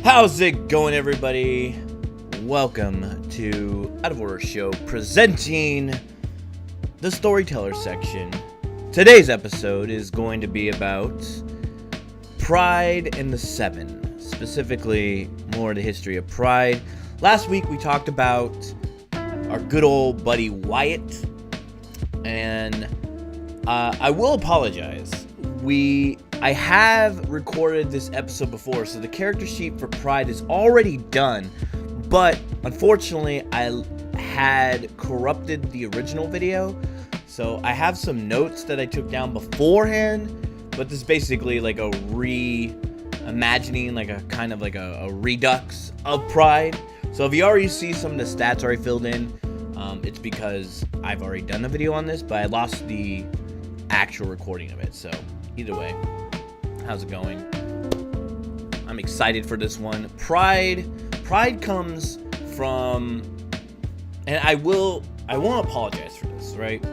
How's it going, everybody? Welcome to Out of Order Show, presenting the Storyteller Section. Today's episode is going to be about Pride and the SeVen, specifically more the history of Pride. Last week we talked about our good old buddy Wyatt, and I will apologize. I have recorded this episode before, so the character sheet for Pride is already done, but unfortunately I had corrupted the original video, so I have some notes that I took down beforehand, but this is basically like a reimagining, like a kind of like a redux of Pride. So if you already see some of the stats already filled in, it's because I've already done a video on this, but I lost the actual recording of it. So either way, how's it going? I'm excited for this one. Pride comes from, and I won't apologize for this, right?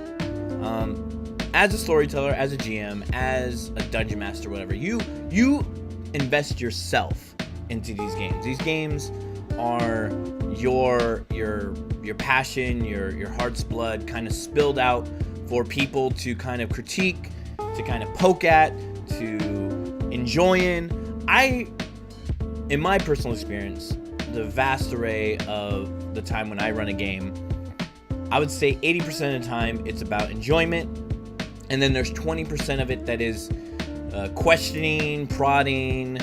As a storyteller, as a GM, as a dungeon master, whatever, you invest yourself into these games. These games are your passion, your heart's blood kind of spilled out for people to kind of critique, to kind of poke at, to enjoy in. In my personal experience, the vast array of the time when I run a game, I would say 80% of the time it's about enjoyment, and then there's 20% of it that is questioning, prodding.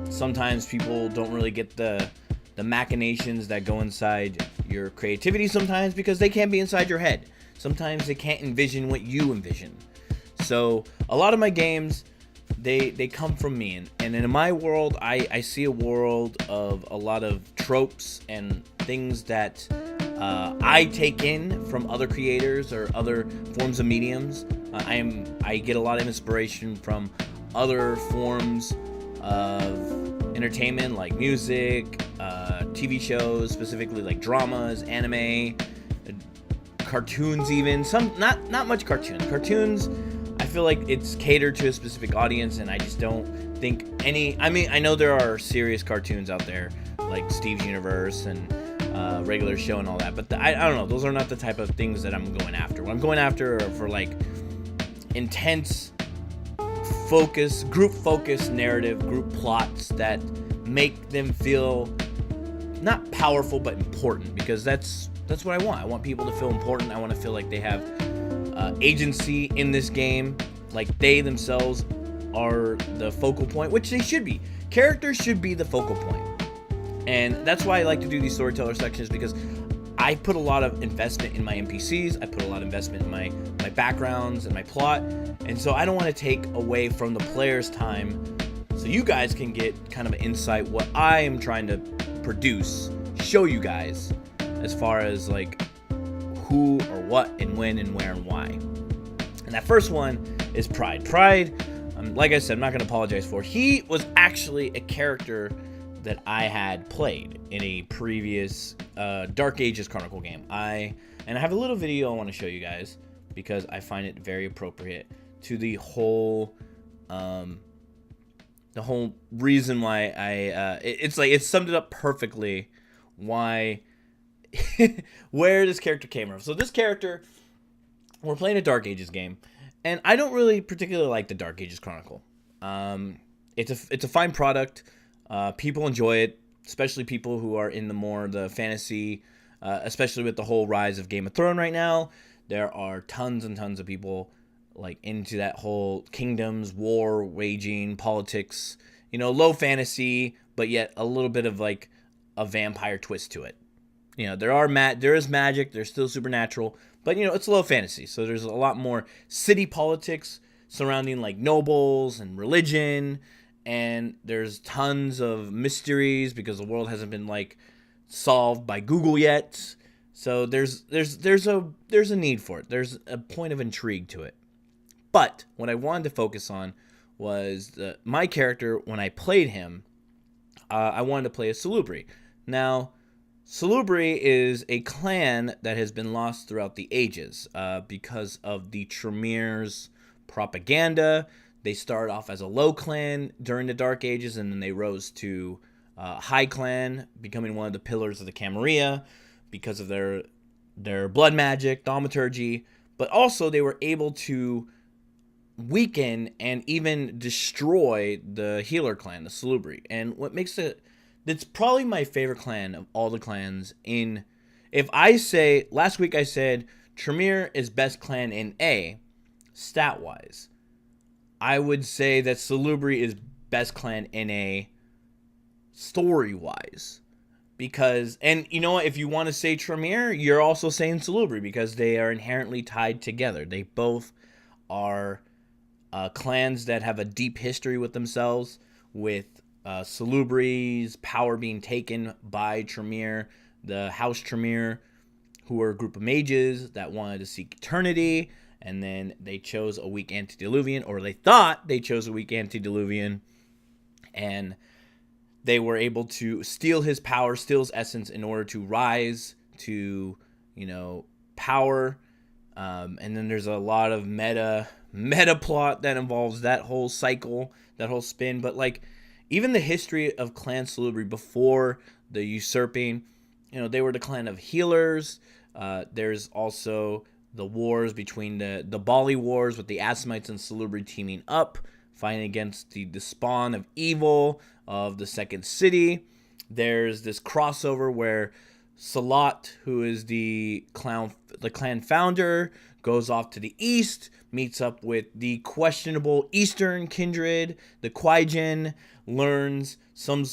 Sometimes people don't really get the machinations that go inside your creativity sometimes, because they can't be inside your head. Sometimes they can't envision what you envision. So a lot of my games, they come from me, and in my world, I see a world of a lot of tropes and things that I take in from other creators or other forms of mediums. I get a lot of inspiration from other forms of entertainment, like music, TV shows, specifically like dramas, anime, cartoons, even some not much cartoons. I feel like it's catered to a specific audience, and I just don't think I know there are serious cartoons out there like Steve's Universe and Regular Show and all that, but I don't know, those are not the type of things that I'm going after. What I'm going after are for like intense group focus narrative, group plots that make them feel not powerful but important, because that's what I want. I want people to feel important. I want to feel like they have agency in this game, like they themselves are the focal point, which they should be. Characters should be the focal point, and that's why I like to do these storyteller sections, because I put a lot of investment in my NPCs. I put a lot of investment in my backgrounds and my plot, and so I don't want to take away from the player's time, so you guys can get kind of an insight what I am trying to produce, show you guys, as far as like who or what and when and where and why. And that first one is Pride. Like I said, I'm not going to apologize for. He was actually a character that I had played in a previous Dark Ages Chronicle game. I have a little video I want to show you guys, because I find it very appropriate to the whole reason why it summed it up perfectly why where this character came from. So this character, we're playing a Dark Ages game, and I don't really particularly like the Dark Ages Chronicle. It's a fine product. People enjoy it, especially people who are in the fantasy, especially with the whole rise of Game of Thrones right now. There are tons and tons of people like into that whole kingdoms, war waging, politics, low fantasy, but yet a little bit of like a vampire twist to it. There is magic, there's still supernatural, but it's low fantasy, so there's a lot more city politics surrounding like nobles and religion, and there's tons of mysteries because the world hasn't been like solved by Google yet. So there's a need for it. There's a point of intrigue to it. But what I wanted to focus on was my character. When I played him, I wanted to play as Salubri. Now, Salubri is a clan that has been lost throughout the ages because of the Tremere's propaganda. They started off as a low clan during the Dark Ages, and then they rose to high clan, becoming one of the pillars of the Camarilla because of their blood magic, thaumaturgy, but also they were able to weaken and even destroy the healer clan, the Salubri. And what makes it's probably my favorite clan of all the clans in, if I say, last week I said Tremere is best clan in A, stat-wise. I would say that Salubri is best clan in A, story-wise. Because, and you know what, if you want to say Tremere, you're also saying Salubri, because they are inherently tied together. They both are clans that have a deep history with themselves, with Salubri's power being taken by Tremere, the House Tremere, who were a group of mages that wanted to seek eternity, and then they chose a weak antediluvian, or they thought they chose a weak antediluvian, and they were able to steal his power, steal his essence in order to rise to, power. And then there's a lot of meta plot that involves that whole cycle, that whole spin. But even the history of Clan Salubri before the usurping, they were the clan of healers. There's also the wars between the Bali Wars with the Assamites and Salubri teaming up, fighting against the spawn of evil of the Second City. There's this crossover where Salat, who is the clan founder, goes off to the east, meets up with the questionable Eastern kindred, the Kwaijin, learns some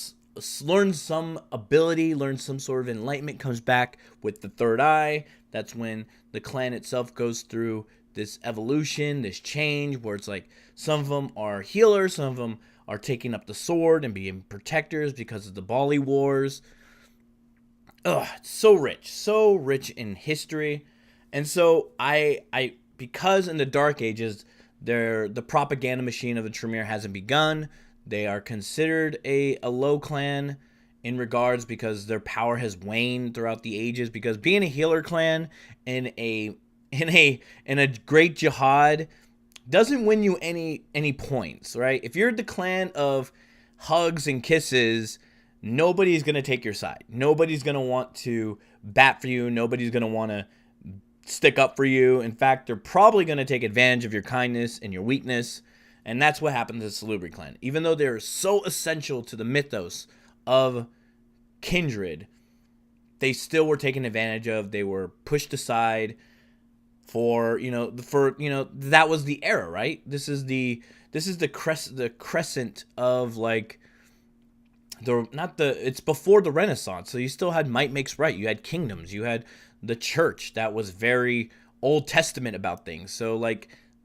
ability, learns some sort of enlightenment, comes back with the third eye. That's when the clan itself goes through this evolution, this change, where it's some of them are healers, some of them are taking up the sword and being protectors because of the Bali Wars. It's so rich in history. And so I because in the Dark Ages, the propaganda machine of the Tremere hasn't begun. They are considered a low clan in regards because their power has waned throughout the ages, because being a healer clan in a great jihad doesn't win you any points, right? If you're the clan of hugs and kisses, nobody's going to take your side. Nobody's going to want to bat for you. Nobody's going to want to stick up for you. In fact, they're probably going to take advantage of your kindness and your weakness. And that's what happened to the Salubri clan. Even though they're so essential to the mythos of kindred, they still were taken advantage of. They were pushed aside for that was the era, right? This is the crescent of it's before the Renaissance. So you still had might makes right. You had kingdoms. You had the church that was very Old Testament about things. So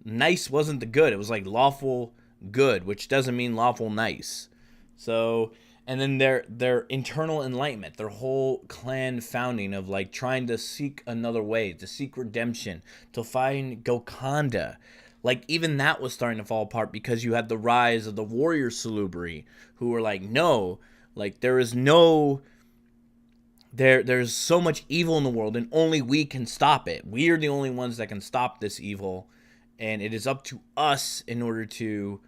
nice wasn't the good. It was lawful good, which doesn't mean lawful nice. So, and then their internal enlightenment, their whole clan founding of trying to seek another way, to seek redemption, to find Gokanda. Even that was starting to fall apart because you had the rise of the warrior Salubri, who were no, there is no, there's so much evil in the world and only we can stop it. We are the only ones that can stop this evil, and it is up to us in order to,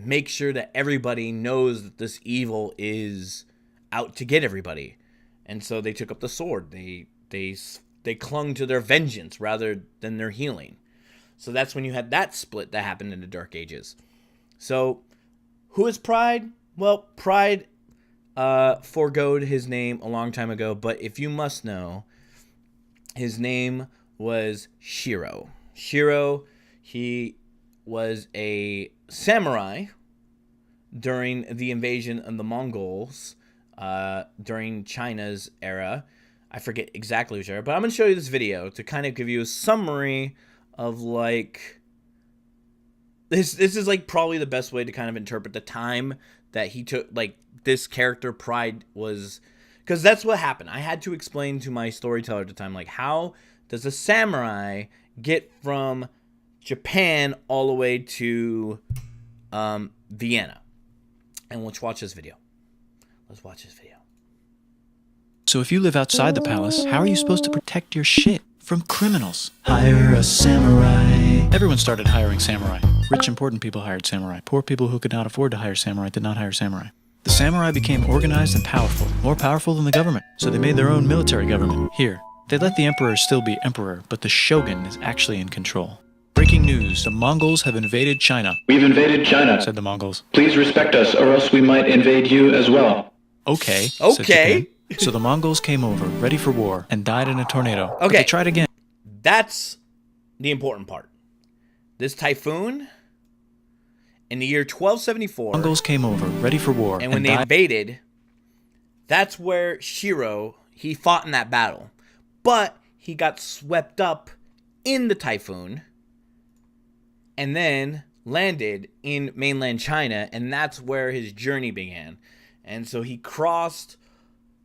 make sure that everybody knows that this evil is out to get everybody. And so they took up the sword. They clung to their vengeance rather than their healing. So that's when you had that split that happened in the Dark Ages. So who is Pride? Well, Pride forgoed his name a long time ago, but if you must know, his name was Shiro. Shiro, he was a samurai during the invasion of the Mongols during China's era. I forget exactly which era, but I'm going to show you this video to kind of give you a summary of this is probably the best way to kind of interpret the time that he took, this character Pride was, because that's what happened. I had to explain to my storyteller at the time, how does a samurai get from Japan all the way to Vienna? And let's watch this video. So if you live outside the palace, how are you supposed to protect your shit from criminals? Hire a samurai. Everyone started hiring samurai. Rich, important people hired samurai. Poor people who could not afford to hire samurai did not hire samurai. The samurai became organized and powerful, more powerful than the government, so they made their own military government. Here, they let the emperor still be emperor, but the shogun is actually in control. Breaking news, the Mongols have invaded China. We've invaded China, said the Mongols. Please respect us, or else we might invade you as well. Okay, said Japan. So the Mongols came over, ready for war, and died in a tornado. But they tried again. That's the important part. This typhoon, in the year 1274... Mongols came over, ready for war, and when they invaded, that's where Shiro, he fought in that battle. But he got swept up in the typhoon and then landed in mainland China, and that's where his journey began. And so he crossed,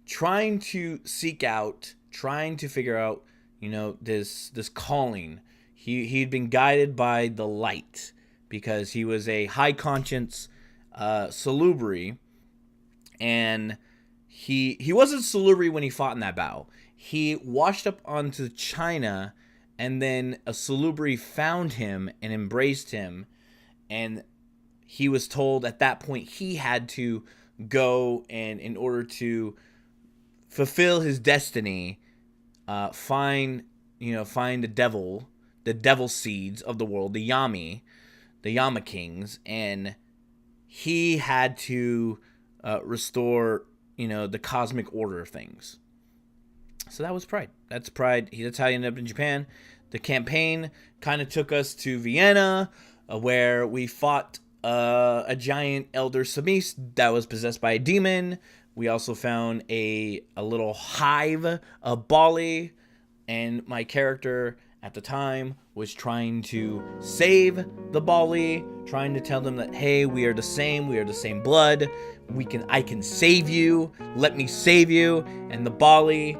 trying to seek out, trying to figure out, you know, this calling. He'd been guided by the light because he was a high conscience salubri, and he wasn't salubri when he fought in that battle. He washed up onto China, and then a salubri found him and embraced him, and he was told at that point he had to go, and in order to fulfill his destiny, find the devil seeds of the world, the Yama kings, and he had to restore, the cosmic order of things. So that was Pride. That's Pride. That's how he ended up in Japan. The campaign kind of took us to Vienna, where we fought a giant elder Samis that was possessed by a demon. We also found a little hive of Bali, and my character at the time was trying to save the Bali, trying to tell them that, hey, we are the same blood. I can save you. Let me save you. And the Bali,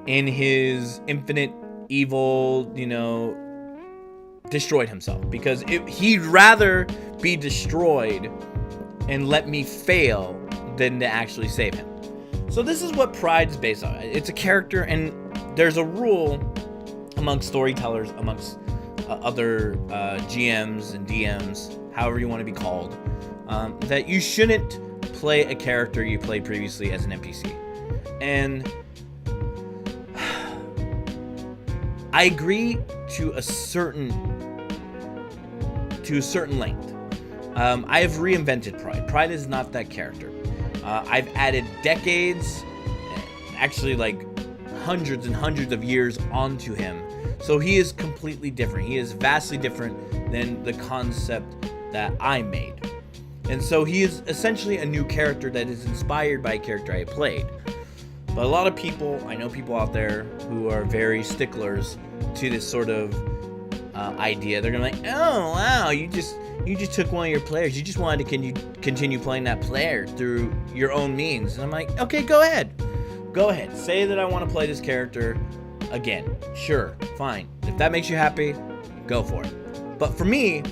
in his infinite evil, destroyed himself, because he'd rather be destroyed and let me fail than to actually save him. So this is what Pride's based on. It's a character, and there's a rule amongst storytellers, amongst other GMs and DMs, however you want to be called, that you shouldn't play a character you played previously as an NPC. And I agree to a certain length. I have reinvented Pride. Pride is not that character. I've added decades, actually like hundreds and hundreds of years onto him. So he is completely different. He is vastly different than the concept that I made. And so he is essentially a new character that is inspired by a character I played. But a lot of people, I know people out there who are very sticklers to this sort of idea. They're gonna be like, oh wow, you just took one of your players. You just wanted to continue playing that player through your own means. And I'm like, okay, go ahead. Say that I want to play this character again. Sure, fine. If that makes you happy, go for it. But for me,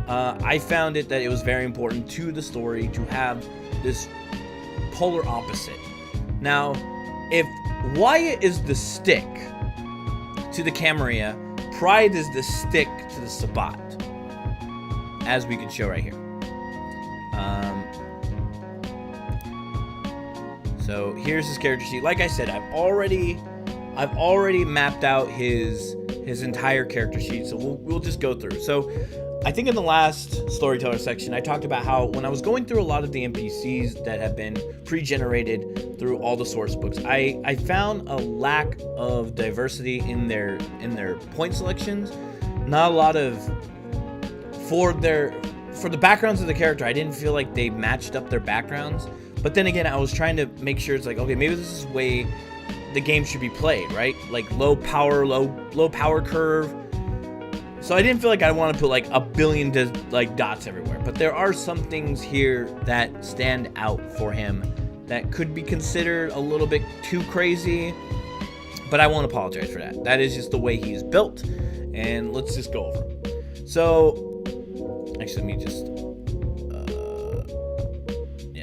I found that it was very important to the story to have this polar opposite. Now, if Wyatt is the stick to the Camarilla, Pride is the stick to the Sabbat, as we can show right here. So here's his character sheet. Like I said, I've already mapped out his entire character sheet, so we'll just go through. So I think in the last Storyteller section, I talked about how when I was going through a lot of the NPCs that have been pre-generated through all the source books, I found a lack of diversity in their point selections. Not a lot of for the backgrounds of the character. I didn't feel like they matched up their backgrounds. But then again, I was trying to make sure it's like, okay, maybe this is the way the game should be played, right? Like low power curve. So I didn't feel like I want to put like a billion dots everywhere. But there are some things here that stand out for him that could be considered a little bit too crazy. But I won't apologize for that. That is just the way he's built. And let's just go over him. So, actually, let me just...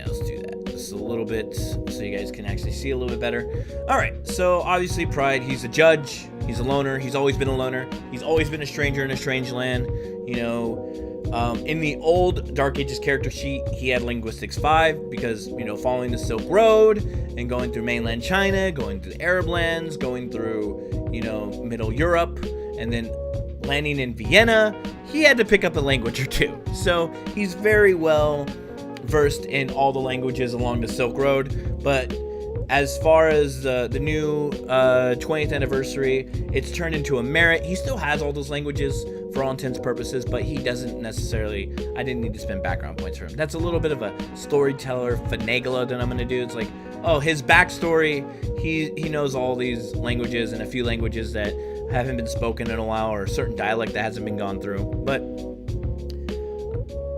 let's do that. Just a little bit so you guys can actually see a little bit better. Alright, so obviously Pride, he's a judge. He's a loner. He's always been a loner. He's always been a stranger in a strange land. You know, in the old Dark Ages character sheet, he had linguistics 5 because, you know, following the Silk Road and going through mainland China, going through the Arab lands, going through, you know, Middle Europe, and then landing in Vienna, he had to pick up a language or two. So he's very well versed in all the languages along the Silk Road. But as far as the new 20th anniversary, it's turned into a merit. He still has all those languages for all intents and purposes, but he doesn't necessarily, I didn't need to spend background points for him. That's a little bit of a storyteller finagler that I'm going to do. It's like, oh, his backstory, he knows all these languages and a few languages that haven't been spoken in a while, or a certain dialect that hasn't been gone through. But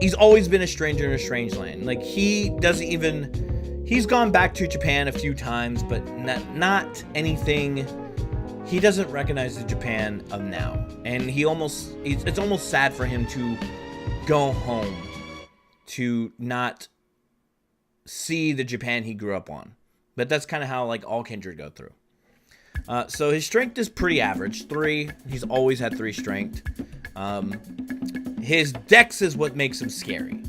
he's always been a stranger in a strange land. Like, he doesn't even, he's gone back to Japan a few times, but not anything. He doesn't recognize the Japan of now, and it's almost sad for him to go home to not see the Japan he grew up on. But that's kind of how, like, all kindred go through. So his strength is pretty average, 3. He's always had 3 strength. His dex is what makes him scary.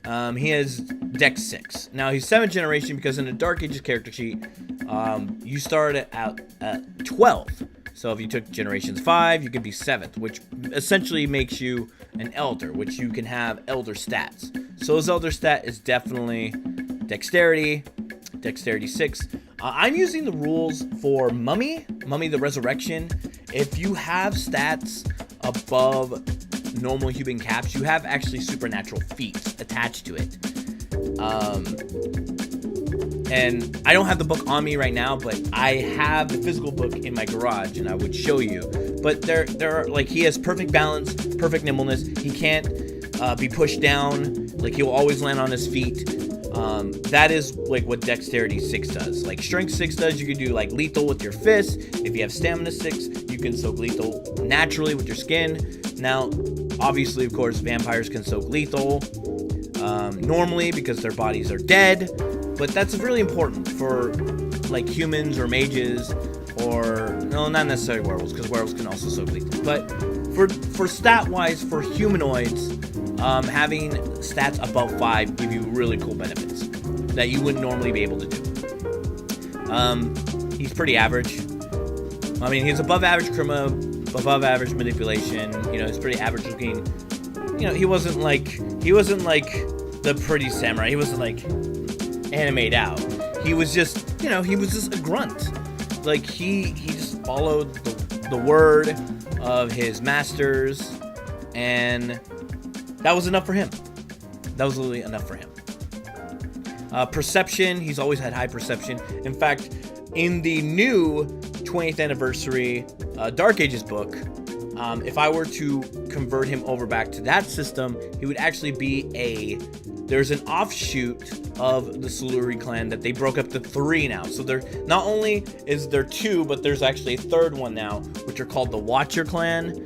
He has dex 6. Now, he's 7th generation because in the Dark Ages character sheet, you start at 12. So if you took generations 5, you could be 7th, which essentially makes you an elder, which you can have elder stats. So his elder stat is definitely dexterity 6. I'm using the rules for Mummy the Resurrection. If you have stats above normal human caps, you have actually supernatural feats attached to it. And I don't have the book on me right now, but I have the physical book in my garage, and I would show you. But there are, like, he has perfect balance, perfect nimbleness. He can't be pushed down. Like, he'll always land on his feet. That is, like, what dexterity 6 does. Like, strength 6 does, you can do, like, lethal with your fist. If you have stamina 6, you can soak lethal naturally with your skin. Now, obviously, of course, vampires can soak lethal normally because their bodies are dead. But that's really important for, like, humans or mages, or, no, not necessarily werewolves, because werewolves can also soak lethal. But for stat-wise, for humanoids, having stats above 5 give you really cool benefits that you wouldn't normally be able to do. He's pretty average. I mean, he's above average charisma, above average manipulation. You know, he's pretty average looking. You know, he wasn't like the pretty samurai. He wasn't like animate out. He was just, you know, he was just a grunt. Like, he just followed the word of his masters, and that was enough for him. That was literally enough for him. Perception, he's always had high perception. In fact, in the new 20th anniversary Dark Ages book, if I were to convert him over back to that system, he would actually be there's an offshoot of the Saluri clan that they broke up to 3 now. So there, not only is there 2, but there's actually a 3rd one now, which are called the Watcher clan.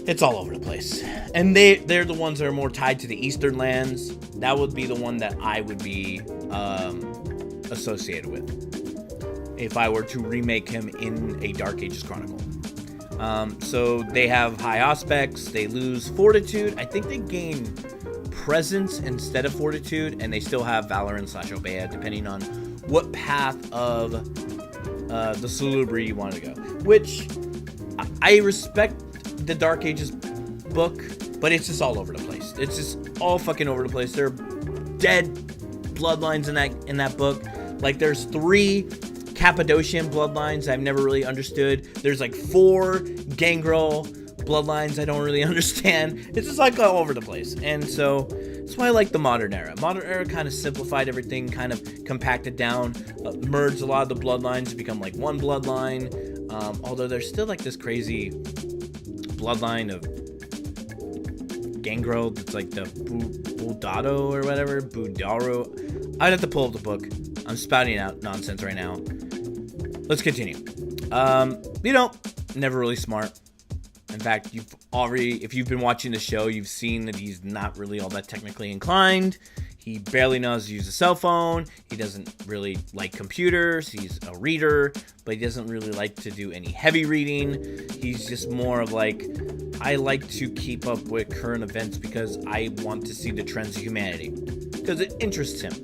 It's all over the place. And they're the ones that are more tied to the Eastern lands. That would be the one that I would be associated with if I were to remake him in a Dark Ages Chronicle. So they have high aspects, they lose fortitude. I think they gain presence instead of fortitude, and they still have valor and /obeah, depending on what path of the salubri you want to go. Which, I respect the Dark Ages book, but it's just all over the place. It's just all fucking over the place. There are dead bloodlines in that book. Like, there's 3 Cappadocian bloodlines I've never really understood. There's like 4 Gangrel bloodlines I don't really understand. It's just like all over the place. And so that's why I like the modern era. Modern era kind of simplified everything, kind of compacted down, merged a lot of the bloodlines to become like one bloodline. Although there's still like this crazy bloodline of Gangrel that's like the Budado or whatever, Budaro. I'd have to pull up the book. I'm spouting out nonsense right now. Let's continue. You know, never really smart. In fact, if you've been watching the show, you've seen that he's not really all that technically inclined. He barely knows how to use a cell phone. He doesn't really like computers. He's a reader, but he doesn't really like to do any heavy reading. He's just more of like, I like to keep up with current events because I want to see the trends of humanity, because it interests him.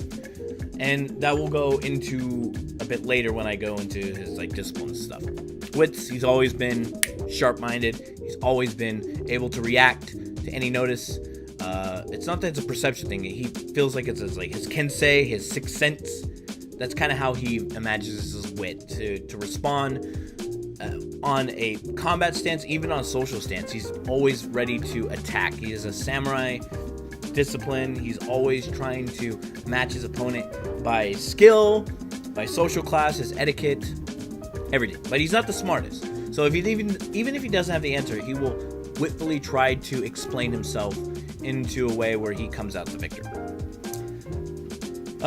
And that will go into a bit later when I go into his like discipline stuff. Wits, he's always been sharp-minded. He's always been able to react to any notice. It's not that it's a perception thing. He feels like it's like his kensei, his sixth sense. That's kind of how he imagines his wit to respond on a combat stance, even on a social stance. He's always ready to attack. He is a samurai discipline. He's always trying to match his opponent by skill, by social class, his etiquette, everything. But he's not the smartest. So if he even if he doesn't have the answer, he will witfully try to explain himself into a way where he comes out the victor.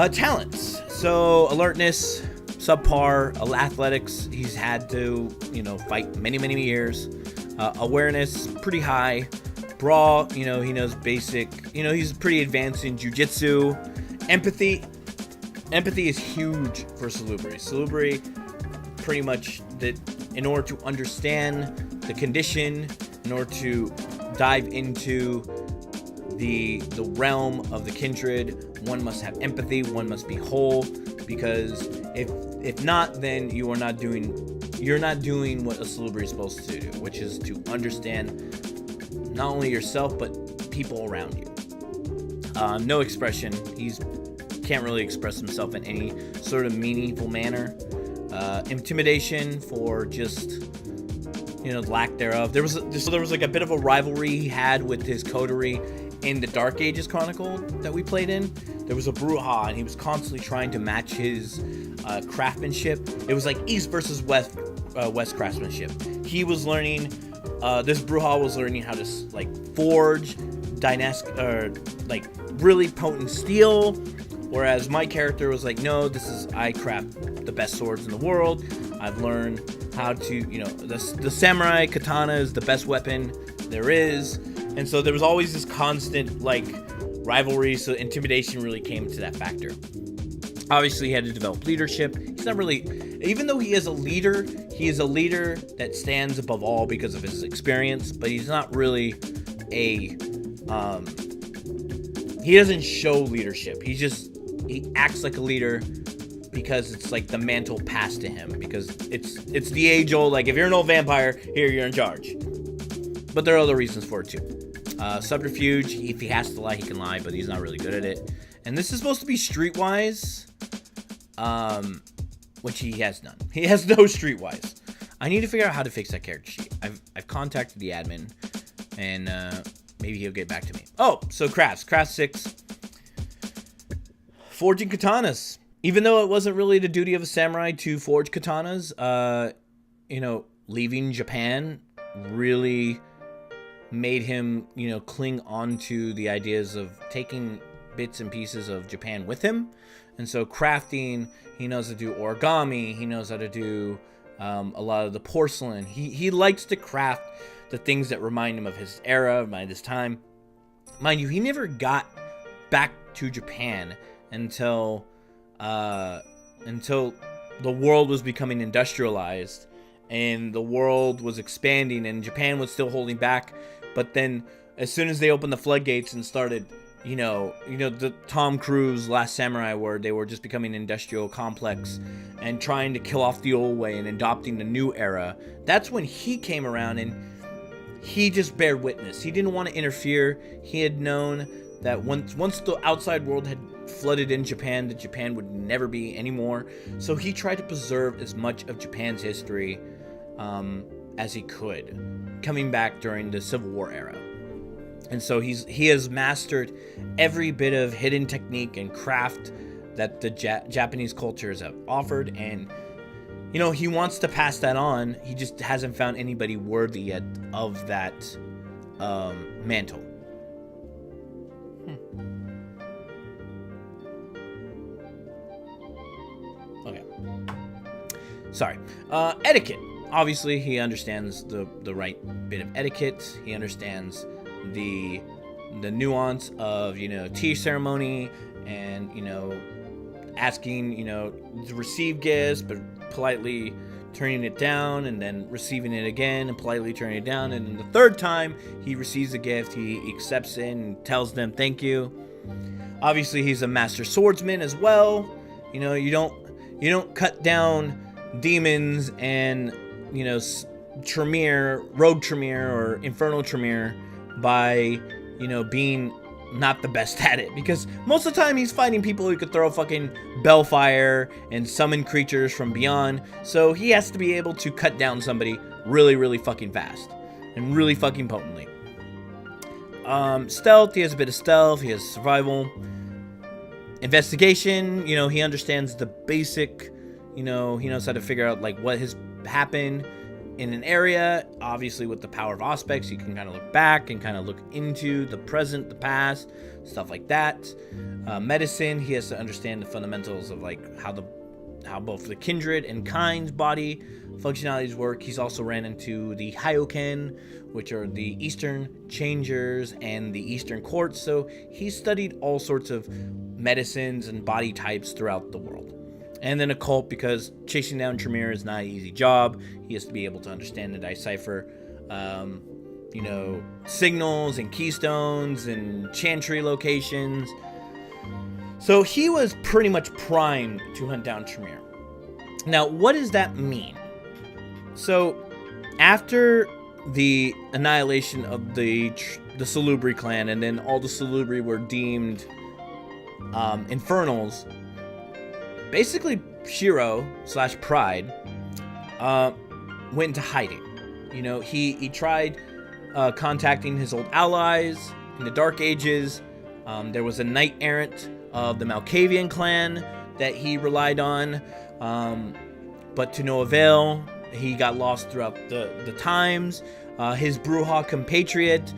Talents. So alertness, subpar. Athletics, he's had to, fight many years. Awareness, pretty high. Brawl, he knows basic. He's pretty advanced in jujitsu. Empathy is huge for Salubri. Salubri, pretty much, that in order to understand the condition, in order to dive into the realm of the kindred, one must have empathy, one must be whole, because if not, then you're not doing what a Salubri is supposed to do, which is to understand not only yourself but people around you. No expression. He's can't really express himself in any sort of meaningful manner. Intimidation for just lack thereof. There was like a bit of a rivalry he had with his coterie in the Dark Ages Chronicle that we played in. There was a Bruja, and he was constantly trying to match his craftsmanship. It was like East versus West craftsmanship. He was learning. This Bruja was learning how to forge really potent steel, whereas my character was like, no, I craft the best swords in the world. I've learned how to, the samurai katana is the best weapon there is. And so there was always this constant, rivalry, so intimidation really came into that factor. Obviously, he had to develop leadership. He's not really, even though he is a leader that stands above all because of his experience, but he's not really he doesn't show leadership. He acts like a leader because it's like the mantle passed to him, because it's the age-old, if you're an old vampire, here, you're in charge. But there are other reasons for it, too. Subterfuge, if he has to lie, he can lie, but he's not really good at it. And this is supposed to be streetwise, which he has none. He has no streetwise. I need to figure out how to fix that character sheet. I've contacted the admin, and maybe he'll get back to me. Oh, so crafts. Craft 6. Forging katanas. Even though it wasn't really the duty of a samurai to forge katanas, leaving Japan really made him, cling on to the ideas of taking bits and pieces of Japan with him. And so crafting, he knows how to do origami, he knows how to do a lot of the porcelain. He likes to craft the things that remind him of his era, remind his time. Mind you, he never got back to Japan until the world was becoming industrialized and the world was expanding and Japan was still holding back. But then as soon as they opened the floodgates and started, the Tom Cruise Last Samurai, where they were just becoming an industrial complex and trying to kill off the old way and adopting the new era, that's when he came around and he just bared witness. He didn't want to interfere. He had known that once the outside world had flooded in Japan, that Japan would never be anymore. So he tried to preserve as much of Japan's history as he could, coming back during the Civil War era. And so he has mastered every bit of hidden technique and craft that the Japanese cultures have offered, and he wants to pass that on. He just hasn't found anybody worthy yet of that mantle. Okay. Sorry. Etiquette. Obviously, he understands the right bit of etiquette. He understands the the nuance of, tea ceremony and, asking, to receive gifts, but politely turning it down, and then receiving it again and politely turning it down. And then the third time he receives a gift, he accepts it and tells them thank you. Obviously, he's a master swordsman as well. You don't cut down demons and, rogue Tremere or infernal Tremere by, being not the best at it, because most of the time he's fighting people who could throw fucking bellfire and summon creatures from beyond, so he has to be able to cut down somebody really, really fucking fast and really fucking potently. Stealth, he has a bit of stealth, he has survival. Investigation, he understands the basic, he knows how to figure out like what has happened in an area. Obviously, with the power of aspects, you can kind of look back and kind of look into the present, the past, stuff like that. Medicine, he has to understand the fundamentals of like how both the kindred and kind's body functionalities work. He's also ran into the Hyoken, which are the Eastern Changers and the Eastern Courts. So he's studied all sorts of medicines and body types throughout the world. And then occult, because chasing down Tremere is not an easy job. He has to be able to understand and decipher, signals and keystones and chantry locations. So he was pretty much primed to hunt down Tremere. Now, what does that mean? So, after the annihilation of the Salubri clan, and then all the Salubri were deemed infernals, basically Shiro / Pride went into hiding. He tried contacting his old allies in the Dark Ages. There was a knight errant of the Malkavian clan that he relied on, but to no avail. He got lost throughout the times. His Bruja compatriot,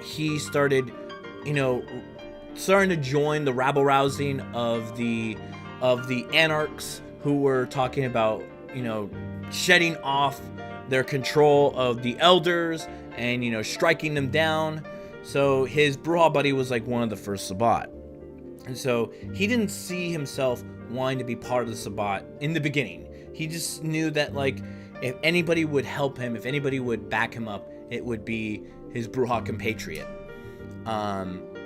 he started, starting to join the rabble-rousing of the anarchs who were talking about, shedding off their control of the elders and, striking them down. So his Bruja buddy was like one of the first Sabbat. And so he didn't see himself wanting to be part of the Sabbat in the beginning. He just knew that, like, if anybody would help him, if anybody would back him up, it would be his Bruja compatriot.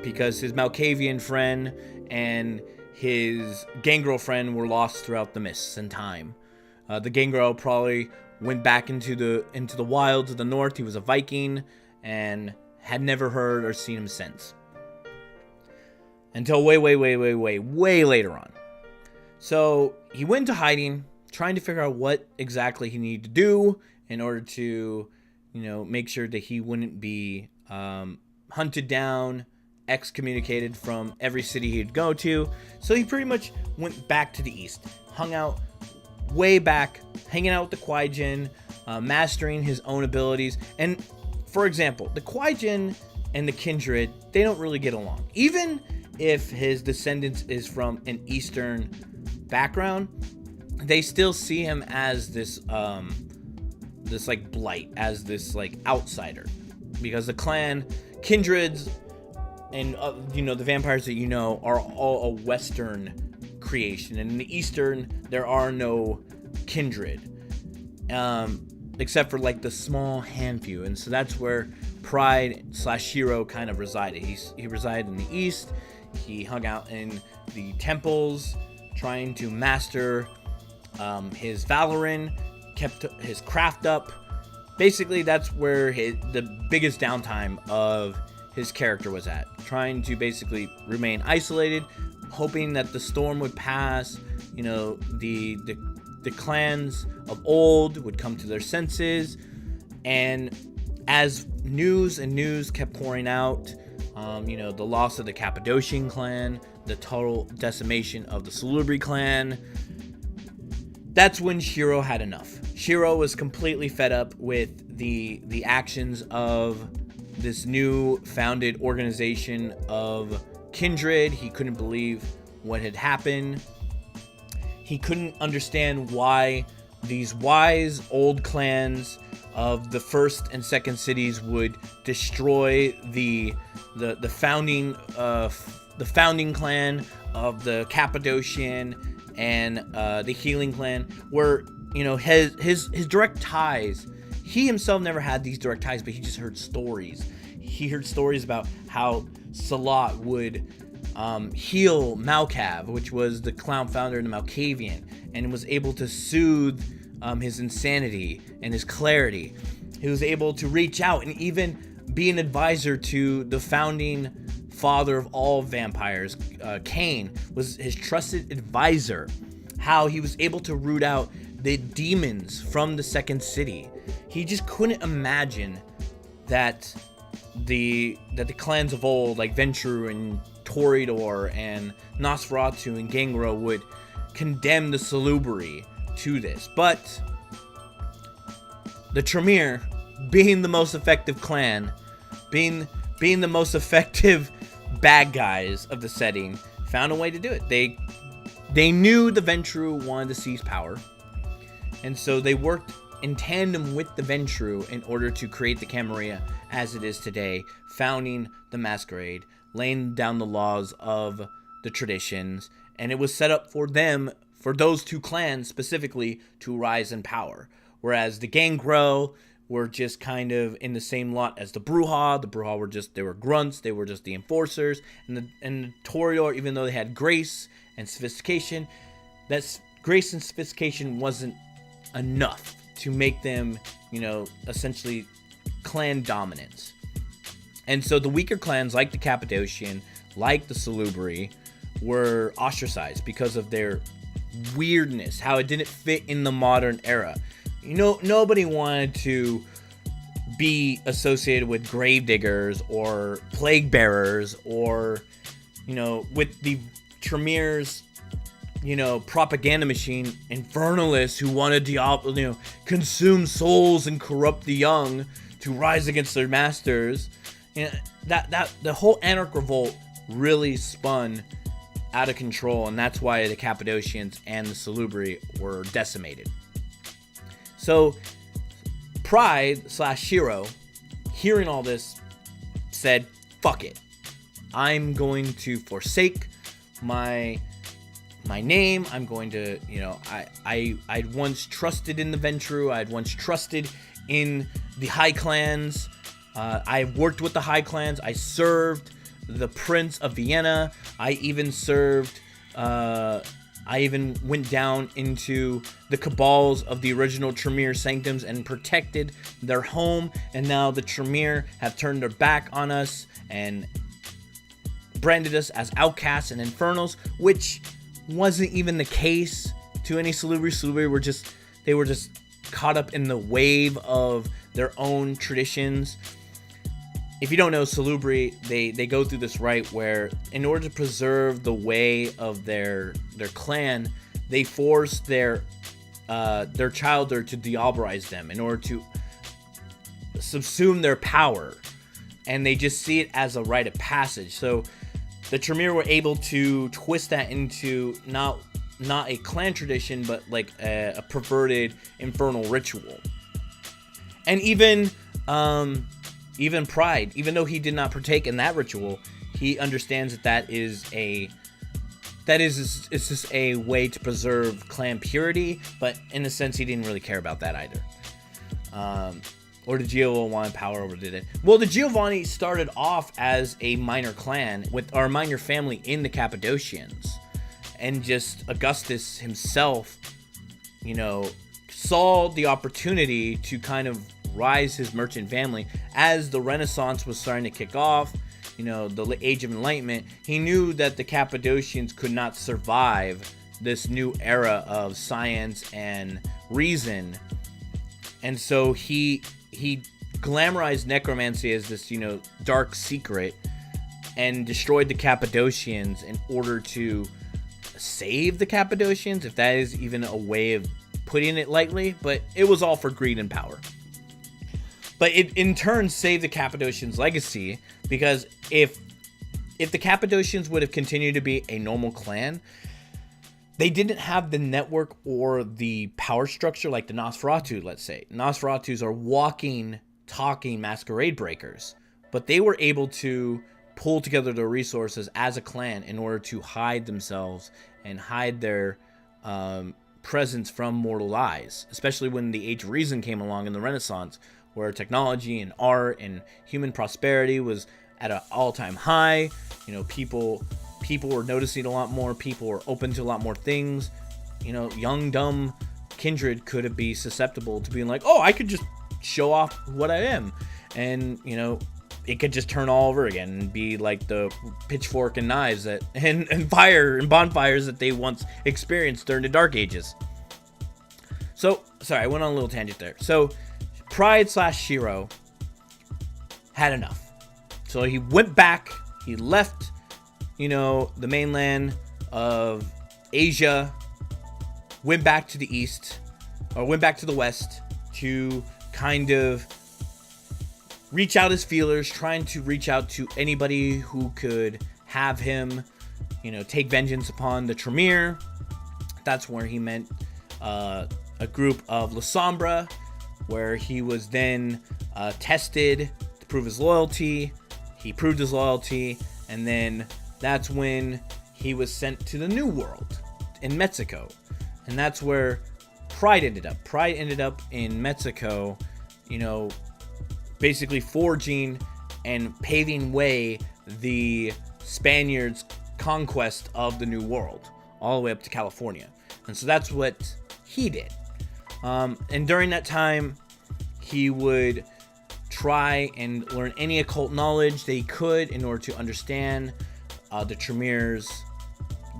Because his Malkavian friend and his gangrel friend were lost throughout the mists and time. The gangrel probably went back into the wilds of the north. He was a Viking and had never heard or seen him since. Until way later on. So he went into hiding, trying to figure out what exactly he needed to do in order to, make sure that he wouldn't be hunted down, excommunicated from every city he'd go to. So he pretty much went back to the east, hung out way back, hanging out with the Kwaijin, mastering his own abilities. And for example, the Kwaijin and the Kindred, they don't really get along. Even if his descendants is from an Eastern background, they still see him as this like blight, as this like outsider, because the clan Kindreds and the vampires that are all a Western creation, and in the Eastern there are no kindred, except for like the small handful. And so that's where Pride / Shiro kind of resided. He resided in the East. He hung out in the temples, trying to master his Valoran, kept his craft up. Basically, that's where the biggest downtime of his character was at. Trying to basically remain isolated, hoping that the storm would pass. The clans of old would come to their senses. And as news kept pouring out, the loss of the Cappadocian clan, the total decimation of the Salubri clan, that's when Shiro had enough. Shiro was completely fed up with the actions of this new founded organization of Kindred. He couldn't believe what had happened. He couldn't understand why these wise old clans of the first and second cities would destroy the founding clan of the Cappadocian and the Healing clan, where his direct ties. He himself never had these direct ties, but he just heard stories. He heard stories about how Salat would heal Malkav, which was the clown founder in the Malkavian, and was able to soothe his insanity and his clarity. He was able to reach out and even be an advisor to the founding father of all vampires. Cain was his trusted advisor. How he was able to root out the demons from the second city. He just couldn't imagine that the clans of old, like Ventrue and Toreador and Nosferatu and Gangrel, would condemn the Salubri to this. But the Tremere, being the most effective clan, being the most effective bad guys of the setting, found a way to do it. They knew the Ventrue wanted to seize power, and so they worked in tandem with the Ventrue in order to create the Camarilla as it is today, founding the Masquerade, laying down the laws of the traditions, and it was set up for them, for those two clans specifically, to rise in power. Whereas the Gangrel were just kind of in the same lot as the Bruja. The Bruja they were grunts, they were just the enforcers, and the Toreador, even though they had grace and sophistication, that grace and sophistication wasn't enough to make them, essentially clan dominance. And so the weaker clans, like the Cappadocian, like the Salubri, were ostracized because of their weirdness, how it didn't fit in the modern era. Nobody wanted to be associated with gravediggers or plague bearers or, with the Tremere's, propaganda machine, infernalists who wanted to, consume souls and corrupt the young to rise against their masters. That the whole Anarch Revolt really spun out of control, and that's why the Cappadocians and the Salubri were decimated. So Pride/Shiro, hearing all this, said, fuck it. I'm going to forsake my name. I'm going to, I'd once trusted in the Ventrue. I'd once trusted in the High Clans. I worked with the High Clans. I served the Prince of Vienna. I even went down into the cabals of the original Tremere sanctums and protected their home. And now the Tremere have turned their back on us and branded us as outcasts and infernals, which wasn't even the case to any Salubri. Salubri were just caught up in the wave of their own traditions. If you don't know, Salubri, they go through this rite where, in order to preserve the way of their clan, they force their childer to diabolize them in order to subsume their power, and they just see it as a rite of passage. So the Tremere were able to twist that into not a clan tradition, but like a perverted infernal ritual. And even Pride, even though he did not partake in that ritual, he understands that it's just a way to preserve clan purity, but in a sense he didn't really care about that either. Or did Giovanni want power over it? Well, the Giovanni started off as a minor clan or minor family in the Cappadocians, and just Augustus himself, saw the opportunity to kind of rise his merchant family as the Renaissance was starting to kick off. The Age of Enlightenment. He knew that the Cappadocians could not survive this new era of science and reason, and so he glamorized necromancy as this, dark secret, and destroyed the Cappadocians in order to save the Cappadocians, if that is even a way of putting it lightly. But it was all for greed and power. But it in turn saved the Cappadocians' legacy, because if the Cappadocians would have continued to be a normal clan, they didn't have the network or the power structure like the Nosferatu, let's say. Nosferatus are walking, talking masquerade breakers, but they were able to pull together their resources as a clan in order to hide themselves and hide their presence from mortal eyes, especially when the Age of Reason came along in the Renaissance, where technology and art and human prosperity was at an all-time high. You know, people were noticing a lot more. People were open to a lot more things. You know, young, dumb kindred could be susceptible to being like, oh, I could just show off what I am. And, you know, it could just turn all over again and be like the pitchfork and knives that and fire and bonfires that they once experienced during the Dark Ages. So, sorry, I went on a little tangent there. So, Pride / Shiro had enough. So he went back, he left, you know, the mainland of Asia, went back to the east, or went back to the west to kind of reach out his feelers, trying to reach out to anybody who could have him, you know, take vengeance upon the Tremere. That's where he met a group of La Sombra, where he was then tested to prove his loyalty. He proved his loyalty, and then that's when he was sent to the New World in Mexico. And that's where Pride ended up. Pride ended up in Mexico, you know, basically forging and paving way the Spaniards' conquest of the New World, all the way up to California. And so that's what he did. And during that time, he would try and learn any occult knowledge that he could in order to understand the Tremere's,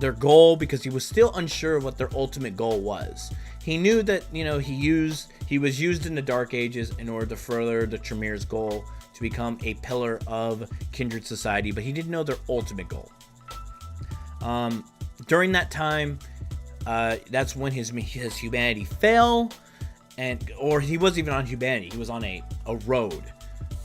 their goal, because he was still unsure of what their ultimate goal was. He knew that, you know, he was used in the Dark Ages in order to further the Tremere's goal to become a pillar of kindred society, but he didn't know their ultimate goal. During that time, that's when his humanity fell, or he wasn't even on humanity. He was on a road.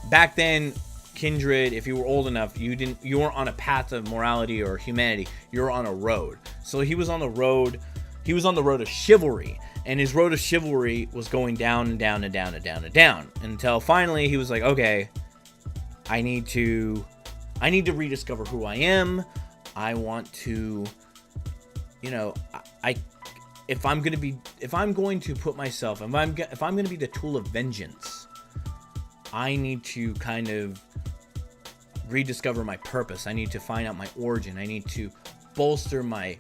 Back then, kindred, if you were old enough, you weren't on a path of morality or humanity. You were on a road. So he was on the road. He was on the road of chivalry, and his road of chivalry was going down and down and down and down and down until finally he was like, okay, I need to rediscover who I am. I want to, you know, if I'm going to put myself, if I'm going to be the tool of vengeance, I need to kind of rediscover my purpose. I need to find out my origin. I need to bolster my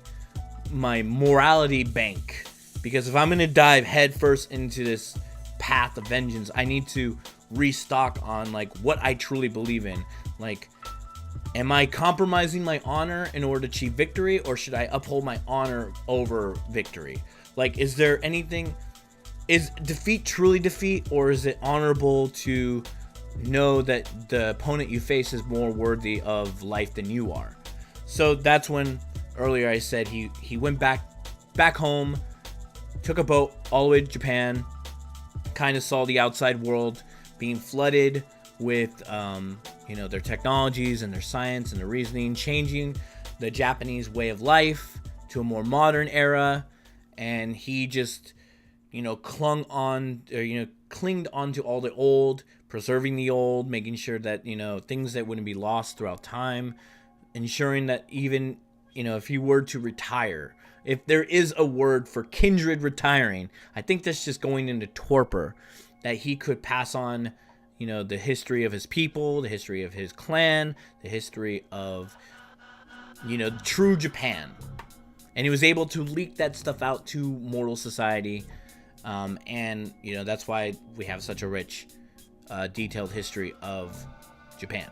morality bank, because if I'm going to dive headfirst into this path of vengeance, I need to restock on like what I truly believe in. Like, am I compromising my honor in order to achieve victory, or should I uphold my honor over victory? Like, is there anything, is defeat truly defeat, or is it honorable to know that the opponent you face is more worthy of life than you are? So that's when earlier I said he went back home, took a boat all the way to Japan, kind of saw the outside world being flooded with you know, their technologies and their science and their reasoning, changing the Japanese way of life to a more modern era. And he just, you know, clinged onto all the old, preserving the old, making sure that, you know, things that wouldn't be lost throughout time, ensuring that even, you know, if he were to retire, if there is a word for kindred retiring, I think that's just going into torpor, that he could pass on, you know, the history of his people, the history of his clan, the history of, you know, true Japan. And he was able to leak that stuff out to mortal society. And, you know, that's why we have such a rich, detailed history of Japan.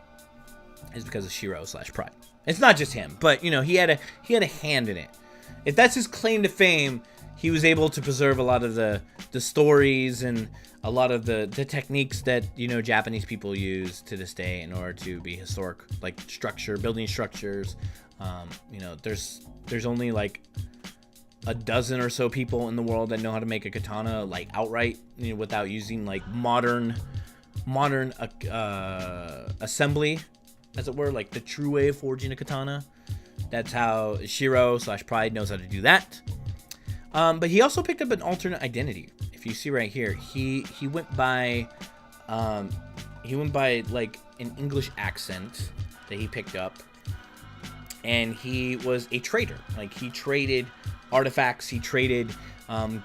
It's because of Shiro / Pride. It's not just him, but, you know, he had a hand in it. If that's his claim to fame, he was able to preserve a lot of the stories and a lot of the techniques that, you know, Japanese people use to this day in order to be historic, like building structures. You know, there's only like a dozen or so people in the world that know how to make a katana like outright, you know, without using like modern assembly, as it were, like the true way of forging a katana. That's how Shiro/Pride knows how to do that. But he also picked up an alternate identity. If you see right here, he went by like an English accent that he picked up, and he was a trader. Like, he traded artifacts, he traded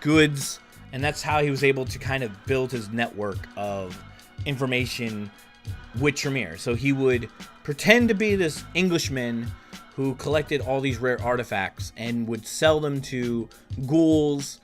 goods, and that's how he was able to kind of build his network of information with Tremere. So he would pretend to be this Englishman who collected all these rare artifacts and would sell them to ghouls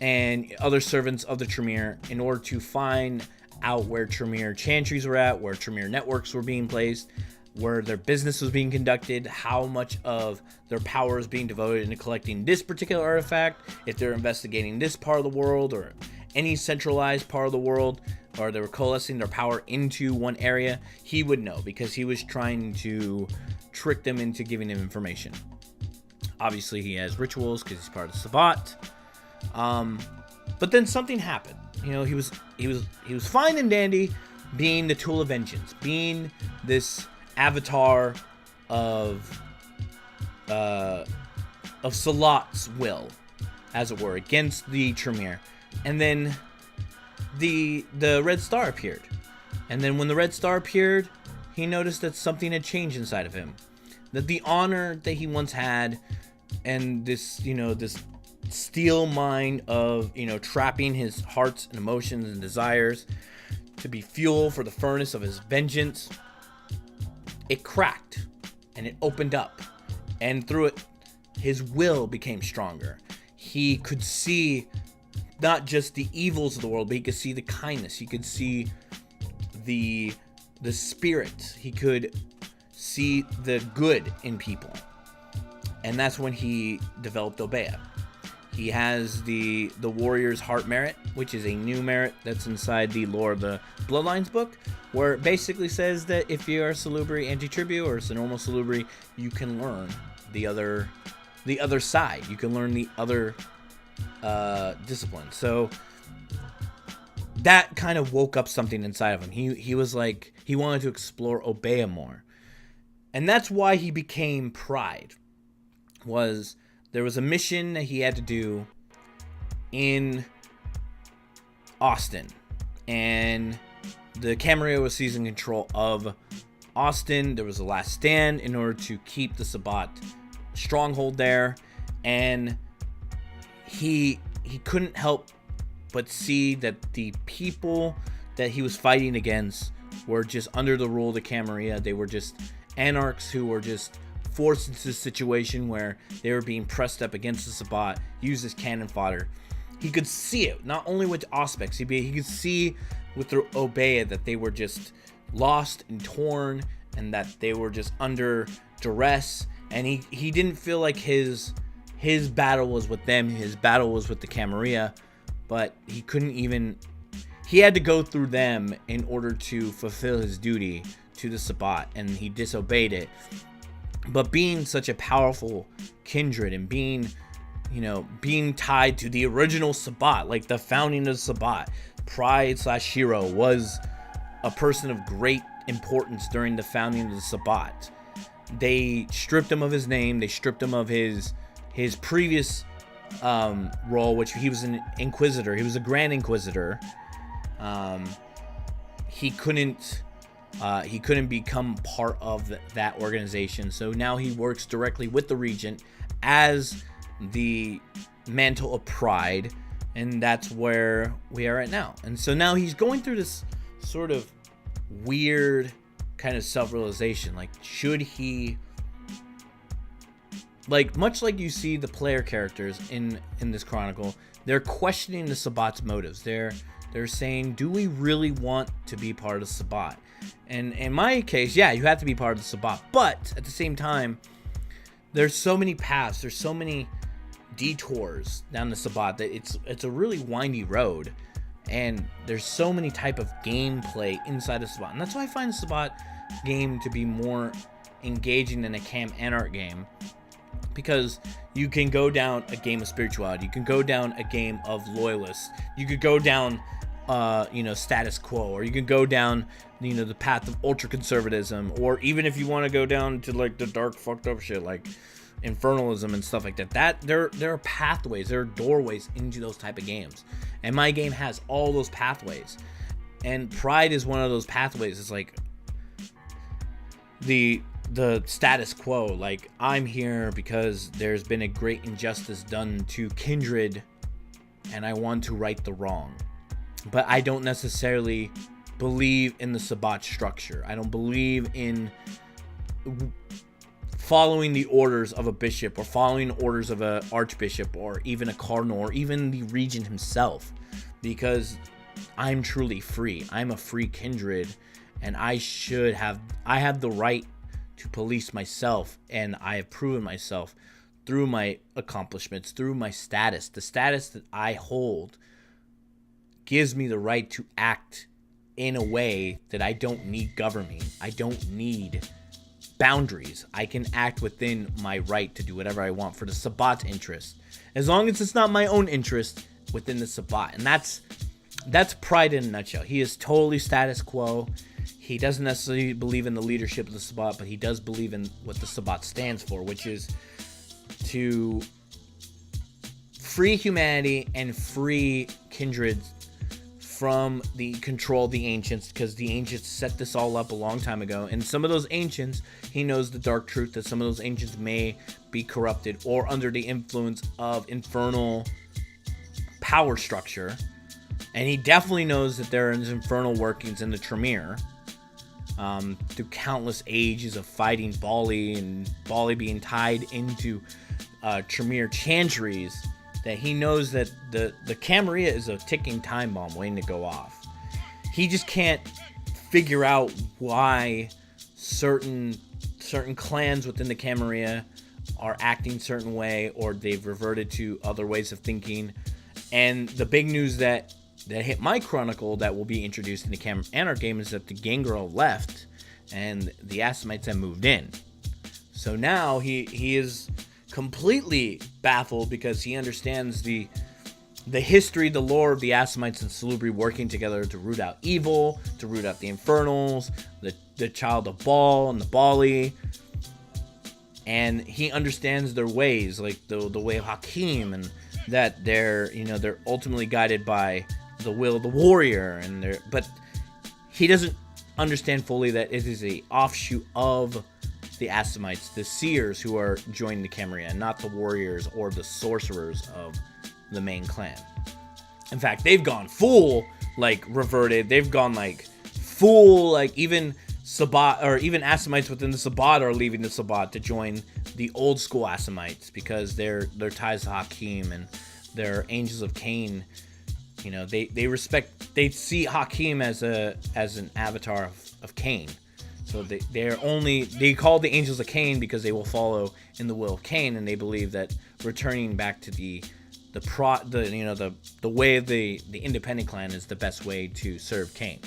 and other servants of the Tremere in order to find out where Tremere chantries were at, where Tremere networks were being placed, where their business was being conducted, how much of their power is being devoted into collecting this particular artifact, if they're investigating this part of the world or any centralized part of the world, or they were coalescing their power into one area. He would know because he was trying to trick them into giving him information. Obviously, he has rituals because he's part of Sabbat. But then something happened. You know, he was fine and dandy being the tool of vengeance, being this avatar of Salat's will, as it were, against the Tremere. And then the red star appeared. And then when the red star appeared, he noticed that something had changed inside of him. That the honor that he once had, and this, you know, this steel mind of, you know, trapping his hearts and emotions and desires to be fuel for the furnace of his vengeance, it cracked and it opened up, and through it his will became stronger. He could see not just the evils of the world, but he could see the kindness, he could see the spirit, he could see the good in people. And that's when he developed Obeah. He has the Warrior's Heart merit, which is a new merit that's inside the Lore of the Bloodlines book, where it basically says that if you are Salubri Anti-Tribute or Normal Salubri, you can learn the other side. You can learn the other discipline. So that kind of woke up something inside of him. He was like, he wanted to explore Obeah more. And that's why he became Pride. There was a mission that he had to do in Austin, and the Camarilla was seizing control of Austin. There was a last stand in order to keep the Sabbat stronghold there, and he couldn't help but see that the people that he was fighting against were just under the rule of the Camarilla. They were just anarchs who were just forced into this situation where they were being pressed up against the Sabbat, used as cannon fodder. He could see it, not only with Auspex, he could see with the Obeah that they were just lost and torn, and that they were just under duress, and he didn't feel like his battle was with them, his battle was with the Camarilla, but he had to go through them in order to fulfill his duty to the Sabbat, and he disobeyed it. But being such a powerful kindred and being tied to the original Sabbat, like the founding of Sabbat, Pride/Shiro was a person of great importance during the founding of the Sabbat. They stripped him of his name. They stripped him of his previous role, which he was an Inquisitor. He was a Grand Inquisitor. He couldn't become part of that organization. So now he works directly with the Regent as the Mantle of Pride, and that's where we are at now. And so now he's going through this sort of weird kind of self-realization. Like, should he, like, much like you see the player characters in this chronicle, they're questioning the Sabbat's motives. They're saying, do we really want to be part of Sabbat? And in my case, yeah, you have to be part of the Sabbat. But at the same time, there's so many paths, there's so many detours down the Sabbat that it's a really windy road. And there's so many type of gameplay inside the Sabbat. And that's why I find the Sabbat game to be more engaging than a Cam Anarch game. Because you can go down a game of spirituality. You can go down a game of loyalists. You could go down status quo, or you can go down, the path of ultra conservatism, or even if you want to go down to like the dark fucked up shit like infernalism and stuff like that. There are pathways, there are doorways into those type of games, and my game has all those pathways. And Pride is one of those pathways. It's like the status quo. Like, I'm here because there's been a great injustice done to kindred, and I want to right the wrong. But I don't necessarily believe in the Sabbat structure. I don't believe in following the orders of a bishop, or following orders of an archbishop, or even a cardinal, or even the regent himself, because I'm truly free. I'm a free kindred, and I have the right to police myself, and I have proven myself through my accomplishments, through my status. The status that I hold gives me the right to act in a way that I don't need governing. I don't need boundaries. I can act within my right to do whatever I want for the Sabbat interest, as long as it's not my own interest within the Sabbat. And that's Pride in a nutshell. He is totally status quo. He doesn't necessarily believe in the leadership of the Sabbat, but he does believe in what the Sabbat stands for, which is to free humanity and free kindred from the control of the ancients, because the ancients set this all up a long time ago. And some of those ancients, he knows the dark truth that some of those ancients may be corrupted or under the influence of infernal power structure. And he definitely knows that there is infernal workings in the Tremere, through countless ages of fighting Bali, and Bali being tied into Tremere chantries, that he knows that the Camarilla is a ticking time bomb waiting to go off. He just can't figure out why certain clans within the Camarilla are acting certain way, or they've reverted to other ways of thinking. And the big news that hit my chronicle that will be introduced in the Anarch game is that the Gangrel left and the Assamites have moved in. So now he is completely baffled, because he understands the history, the lore of the Assamites and Salubri working together to root out evil, to root out the Infernals, the child of Baal and the Bali. And he understands their ways, like the way of Hakim, and that they're ultimately guided by the will of the warrior, but he doesn't understand fully that it is a offshoot of the Assamites, the seers, who are joining the Camarilla, not the warriors or the sorcerers of the main clan. In fact, they've gone full reverted. They've gone full even Sabbat, or even Assamites within the Sabbat are leaving the Sabbat to join the old school Assamites, because their ties to Hakim and their Angels of Cain. They see Hakim as an avatar of Cain. So they call the Angels of Cain because they will follow in the will of Cain, and they believe that returning back to the way of the independent clan is the best way to serve Cain.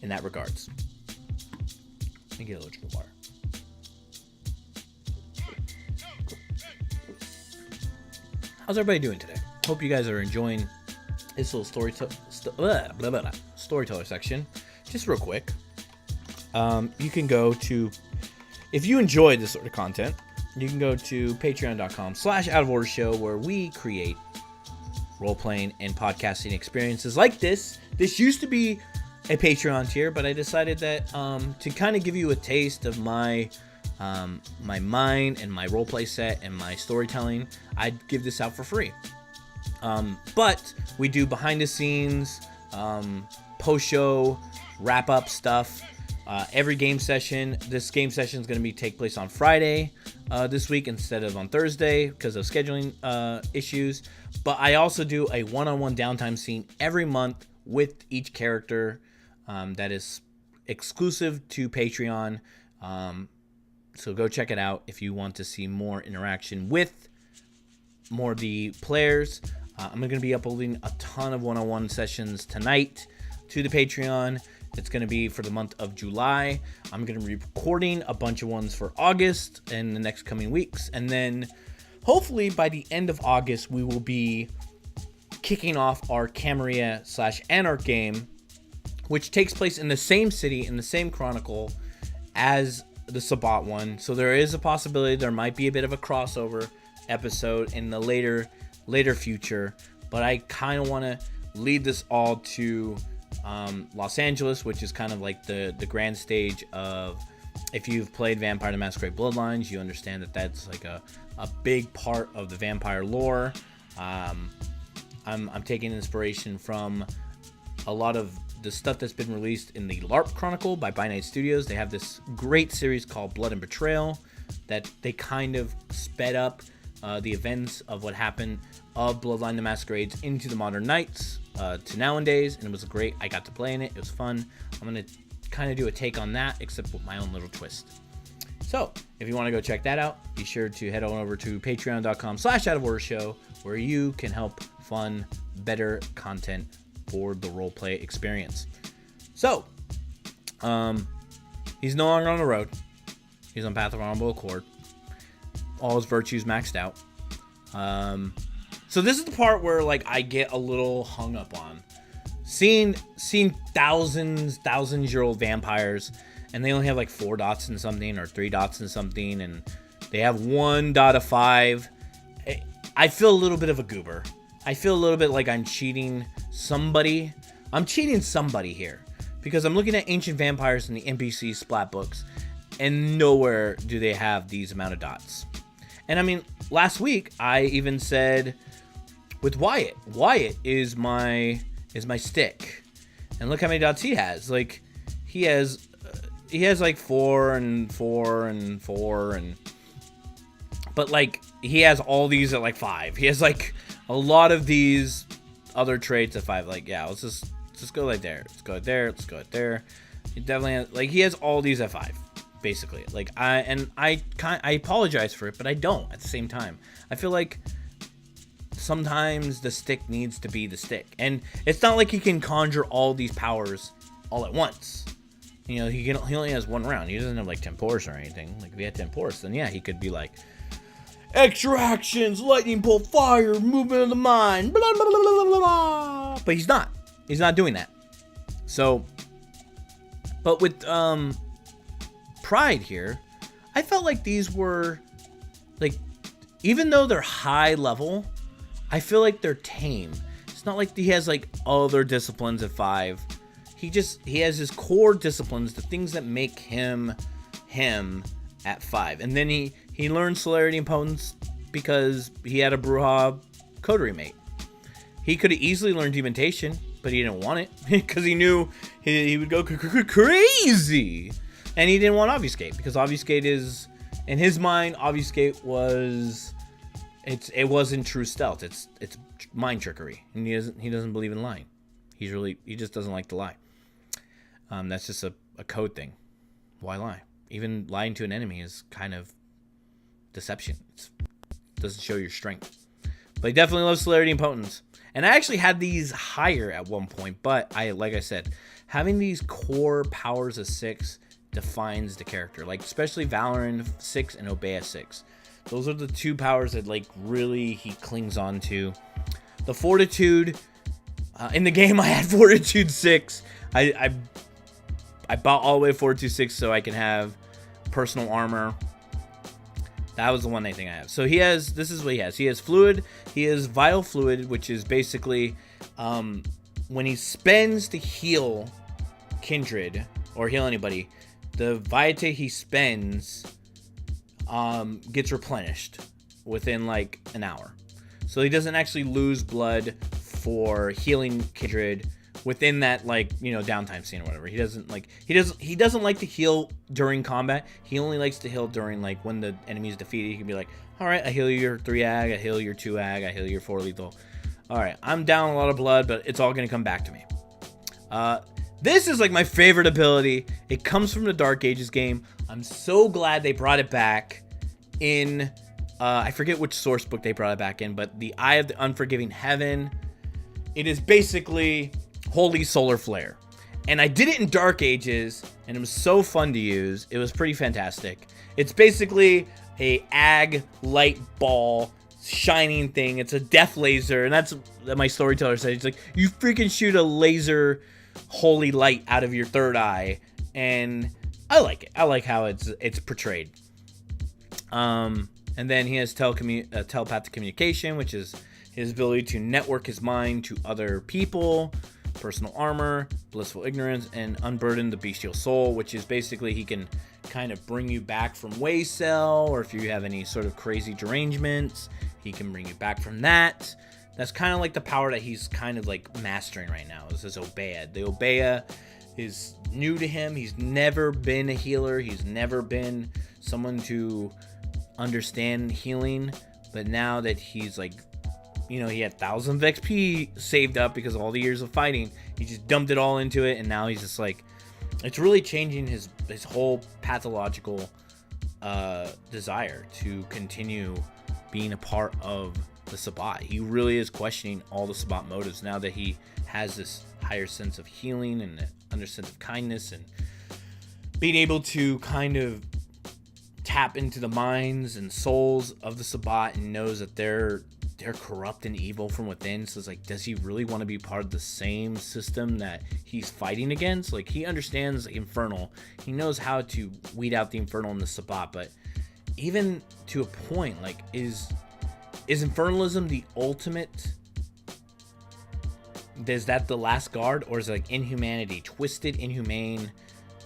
In that regards. Let me get a little drink of water. How's everybody doing today? Hope you guys are enjoying this little storyteller section. Just real quick, you can go to, if you enjoy this sort of content, you can go to patreon.com/outofordershow, where we create role-playing and podcasting experiences like this. This used to be a Patreon tier, but I decided that to kind of give you a taste of my mind and my roleplay set and my storytelling, I'd give this out for free. But we do behind the scenes, post-show, wrap-up stuff. Every game session, this game session is going to take place on Friday this week instead of on Thursday because of scheduling issues. But I also do a one-on-one downtime scene every month with each character that is exclusive to Patreon. So go check it out if you want to see more interaction with more of the players. I'm going to be uploading a ton of one-on-one sessions tonight to the Patreon. It's going to be for the month of July. I'm going to be recording a bunch of ones for August in the next coming weeks. And then hopefully by the end of August, we will be kicking off our Camarilla/Anarch game, which takes place in the same city, in the same chronicle as the Sabbat one. So there is a possibility there might be a bit of a crossover episode in the later future. But I kind of want to lead this all to Los Angeles, which is kind of like the grand stage of, if you've played Vampire the Masquerade Bloodlines, you understand that that's like a big part of the vampire lore. I'm taking inspiration from a lot of the stuff that's been released in the LARP Chronicle by By Night Studios. They have this great series called Blood and Betrayal that they kind of sped up the events of what happened of Bloodline the Masquerades into the modern nights to nowadays, and it was great. I got to play in it. It was fun. I'm going to kind of do a take on that, except with my own little twist. So, if you want to go check that out, be sure to head on over to patreon.com/OutOfOrderShow, where you can help fund better content for the roleplay experience. So, he's no longer on the road. He's on Path of Honorable Accord. All his virtues maxed out. So this is the part where like I get a little hung up on seeing thousands-year-old vampires, and they only have like 4 dots in something or 3 dots in something, and they have 1 dot of 5. I feel a little bit of a goober. I feel a little bit like I'm cheating somebody. I'm cheating somebody here because I'm looking at ancient vampires in the NPC splat books, and nowhere do they have these amount of dots. And I mean, last week I even said with Wyatt is my stick, and look how many dots he has. Like he has like 4 and 4 and 4, and but like he has all these at like 5. He has like a lot of these other traits at 5. Like, yeah, let's just go right there. Let's go there. Let's go there. He definitely has, like, he has all these at 5, basically. Like, I apologize for it, but I don't at the same time. I feel like sometimes the stick needs to be the stick, and it's not like he can conjure all these powers all at once. You know, he only has 1 round. He doesn't have like Temporis or anything. Like, if he had Temporis, then yeah, he could be like extra actions, lightning bolt, fire, movement of the mind, blah, blah, blah, blah, blah, blah. But he's not. He's not doing that. So, but with Pride here, I felt like these were like, even though they're high level, I feel like they're tame. It's not like he has like other disciplines at 5. He has his core disciplines, the things that make him at 5. And then he learned Celerity and Potence because he had a Bruja coterie mate. He could have easily learned Dementation, but he didn't want it because he knew he would go crazy. And he didn't want Obfuscate because Obfuscate is, in his mind, Obfuscate was, it wasn't true stealth. It's mind trickery, and he doesn't believe in lying. He just doesn't like to lie. That's just a code thing. Why lie? Even lying to an enemy is kind of deception. It doesn't show your strength. But he definitely loves Celerity and Potence. And I actually had these higher at one point, but like I said, having these core powers of 6 defines the character. Like, especially Valoran 6 and Obeah 6. Those are the 2 powers that like really he clings on to. The Fortitude, in the game I had Fortitude 6. I bought all the way to Fortitude 6 so I can have personal armor. That was the one I think I have. So this is what he has. He has Fluid. He has Vital Fluid, which is basically when he spends to heal Kindred or heal anybody, the Vitae he spends gets replenished within like an hour. So he doesn't actually lose blood for healing Kindred within that, like, you know, downtime scene or whatever. He doesn't like to heal during combat. He only likes to heal during, like, when the enemy is defeated. He can be like, all right, I heal your 3 ag, I heal your 2 ag, I heal your 4 lethal. All right, I'm down a lot of blood, but it's all gonna come back to me. This is like my favorite ability. It comes from the Dark Ages game. I'm so glad they brought it back in I forget which source book they brought it back in, but the Eye of the Unforgiving Heaven. It is basically Holy Solar Flare. And I did it in Dark Ages, and it was so fun to use. It was pretty fantastic. It's basically a ag light ball shining thing. It's a death laser, and that's what my storyteller said. He's like, you freaking shoot a laser holy light out of your third eye, and I like it. I like how it's portrayed. And then he has telepathic communication, which is his ability to network his mind to other people, personal armor, blissful ignorance, and unburden the bestial soul, which is basically he can kind of bring you back from Waysell, or if you have any sort of crazy derangements, he can bring you back from that. That's kind of like the power that he's kind of like mastering right now, is this Obeah. The Obeah is new to him. He's never been a healer. He's never been someone to understand healing, but now that he's like, you know, he had thousands of XP saved up because of all the years of fighting, he just dumped it all into it, and now he's just like, it's really changing his whole pathological desire to continue being a part of the Sabbat. He really is questioning all the Sabbat motives now that he has this higher sense of healing and under sense of kindness, and being able to kind of tap into the minds and souls of the Sabbat, and knows that they're corrupt and evil from within. So it's like, does he really want to be part of the same system that he's fighting against? Like, he understands Infernal. He knows how to weed out the Infernal in the Sabbat, but even to a point, like, is Infernalism the ultimate? Is that the last guard, or is it like inhumanity, twisted, inhumane,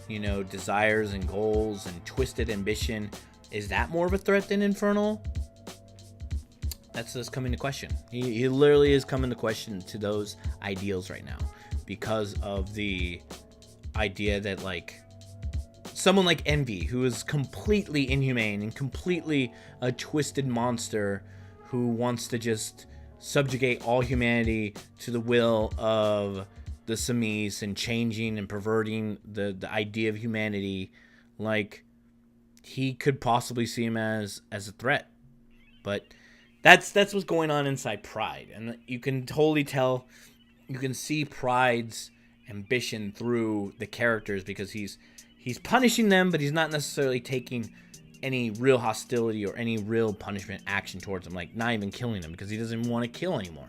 you know, desires and goals and twisted ambition? Is that more of a threat than Infernal? That's just coming to question. He literally is coming to question to those ideals right now, because of the idea that, like, someone like Envy, who is completely inhumane and completely a twisted monster who wants to just subjugate all humanity to the will of the Samis and changing and perverting the idea of humanity, like, he could possibly see him as a threat. But that's what's going on inside Pride, and you can totally tell, you can see Pride's ambition through the characters, because he's punishing them, but he's not necessarily taking any real hostility or any real punishment action towards them, like not even killing them, because he doesn't want to kill anymore.